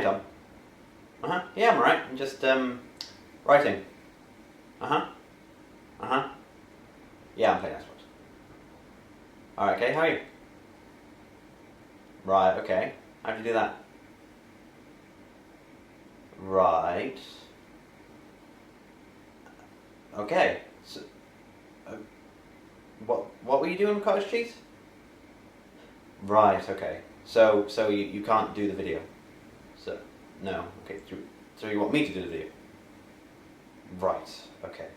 Tom. Yeah, I'm alright. I'm just, writing. Yeah, I'm playing Xbox. Alright, okay, how are you? Right, okay. How'd you do that? Right. Okay. So, what were you doing with cottage cheese? Right, okay. So you can't do the video? So, no. Okay, so you want me to do the video? Right, okay.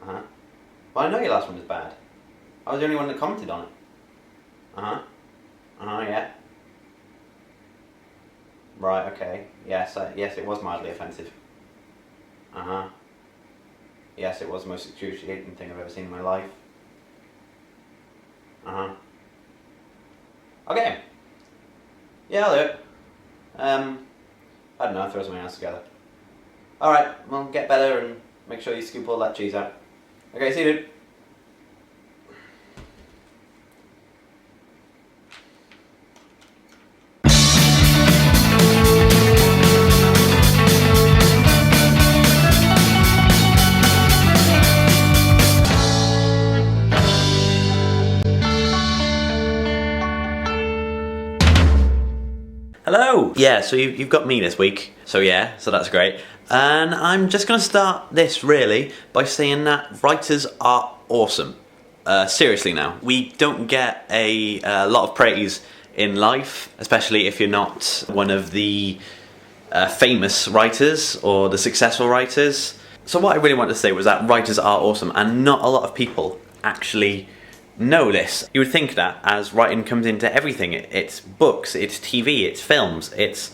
Well, I know your last one is bad. I was the only one that commented on it. Yeah. Right, okay. Yes, yes, it was mildly offensive. Yes, it was the most excruciating thing I've ever seen in my life. Okay. Yeah, I'll do it. I don't know, throw something else together. Alright, well, get better and make sure you scoop all that cheese out. Okay, see you, dude. Hello! Yeah, so you've got me this week, so that's great. And I'm just going to start this, really, by saying that writers are awesome. Seriously now, we don't get a lot of praise in life, especially if you're not one of the famous writers or the successful writers. So what I really wanted to say was that writers are awesome, and not a lot of people actually know this. You would think that as writing comes into everything, it's books, it's TV, it's films, it's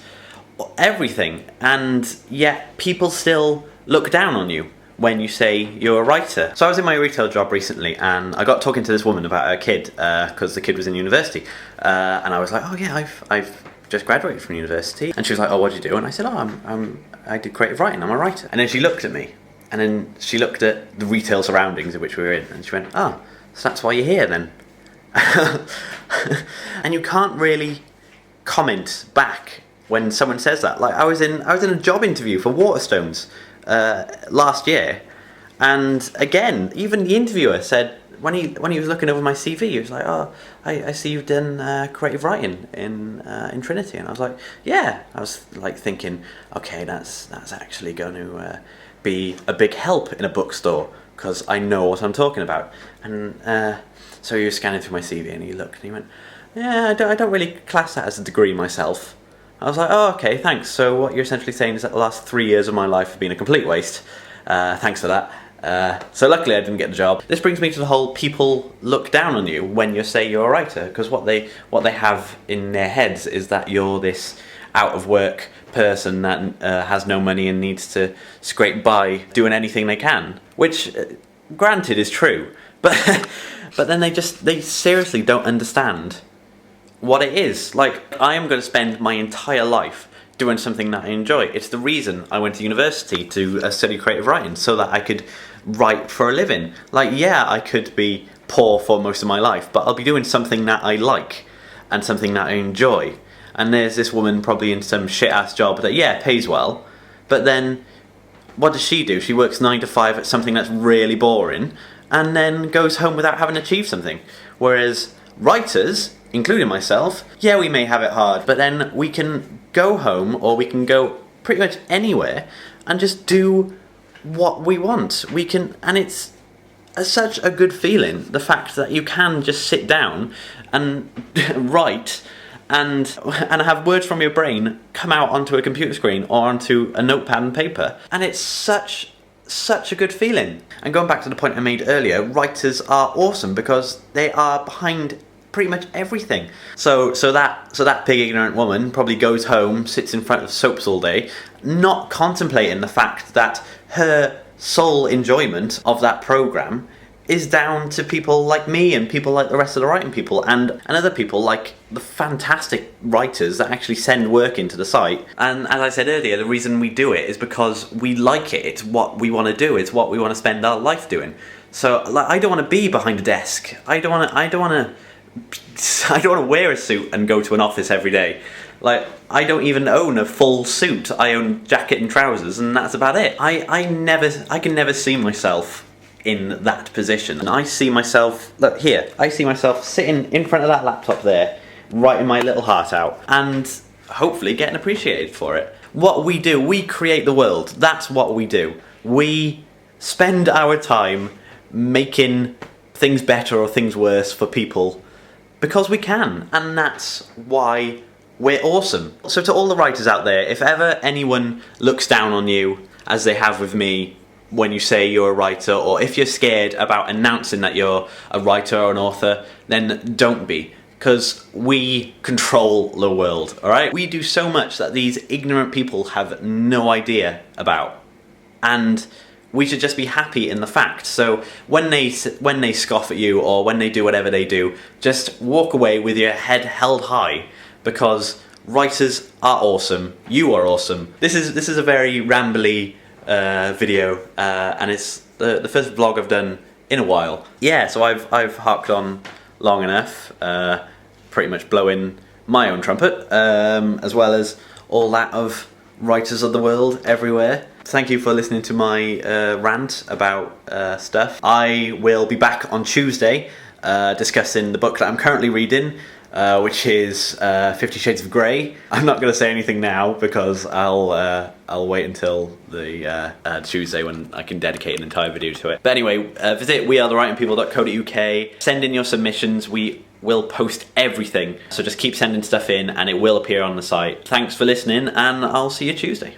everything, and yet people still look down on you when you say you're a writer. So I was in my retail job recently and I got talking to this woman about her kid, because the kid was in university, and I was like, oh yeah, I've just graduated from university. And she was like, oh, what do you do? And I said, oh, I did creative writing, I'm a writer. And then she looked at me, and then she looked at the retail surroundings in which we were in, and she went, oh, so that's why you're here then. And you can't really comment back when someone says that. Like I was in a job interview for Waterstones last year, and again, even the interviewer said when he was looking over my CV, he was like, "Oh, I see you've done creative writing in Trinity," and I was like, "Yeah." I was like thinking, okay, that's actually going to be a big help in a bookstore, because I know what I'm talking about. And so he was scanning through my CV and he looked and he went, yeah, I don't really class that as a degree myself. I was like, oh, okay, thanks. So what you're essentially saying is that the last 3 years of my life have been a complete waste. Thanks for that. So luckily I didn't get the job. This brings me to the whole people look down on you when you say you're a writer, because what they have in their heads is that you're this out of work person that has no money and needs to scrape by doing anything they can, which granted is true, but then they seriously don't understand what it is. Like, I am going to spend my entire life doing something that I enjoy. It's the reason I went to university to study creative writing, so that I could write for a living. Like, yeah, I could be poor for most of my life, but I'll be doing something that I like and something that I enjoy. And there's this woman probably in some shit-ass job that, yeah, pays well, but then what does she do? She works 9 to 5 at something that's really boring, and then goes home without having achieved something. Whereas writers, including myself, yeah, we may have it hard, but then we can go home, or we can go pretty much anywhere, and just do what we want. We can, and it's such a good feeling, the fact that you can just sit down and write, and have words from your brain come out onto a computer screen or onto a notepad and paper. And it's such a good feeling. And going back to the point I made earlier, writers are awesome because they are behind pretty much everything. So that pig ignorant woman probably goes home, sits in front of soaps all day, not contemplating the fact that her sole enjoyment of that program is down to people like me and people like the rest of the writing people and other people like the fantastic writers that actually send work into the site. And as I said earlier, the reason we do it is because we like it. It's what we want to do. It's what we want to spend our life doing. So like, I don't want to be behind a desk. I don't want to wear a suit and go to an office every day. Like, I don't even own a full suit. I own jacket and trousers, and that's about it. I can never see myself in that position. And I see myself, look here, I see myself sitting in front of that laptop there, writing my little heart out, and hopefully getting appreciated for it. What we do, we create the world. That's what we do. We spend our time making things better or things worse for people because we can, and that's why we're awesome. So to all the writers out there, if ever anyone looks down on you, as they have with me, when you say you're a writer, or if you're scared about announcing that you're a writer or an author, then don't be, because we control the world, alright? We do so much that these ignorant people have no idea about, and we should just be happy in the fact. So when they scoff at you, or when they do whatever they do, just walk away with your head held high, because writers are awesome, you are awesome. This is a very rambly video, and it's the first vlog I've done in a while. Yeah, so I've harked on long enough, pretty much blowing my own trumpet, as well as all that of writers of the world everywhere. Thank you for listening to my rant about stuff. I will be back on Tuesday discussing the book that I'm currently reading, which is 50 Shades of Grey. I'm not going to say anything now because I'll wait until the Tuesday when I can dedicate an entire video to it. But anyway, visit wearethewritingpeople.co.uk. Send in your submissions. We will post everything. So just keep sending stuff in and it will appear on the site. Thanks for listening, and I'll see you Tuesday.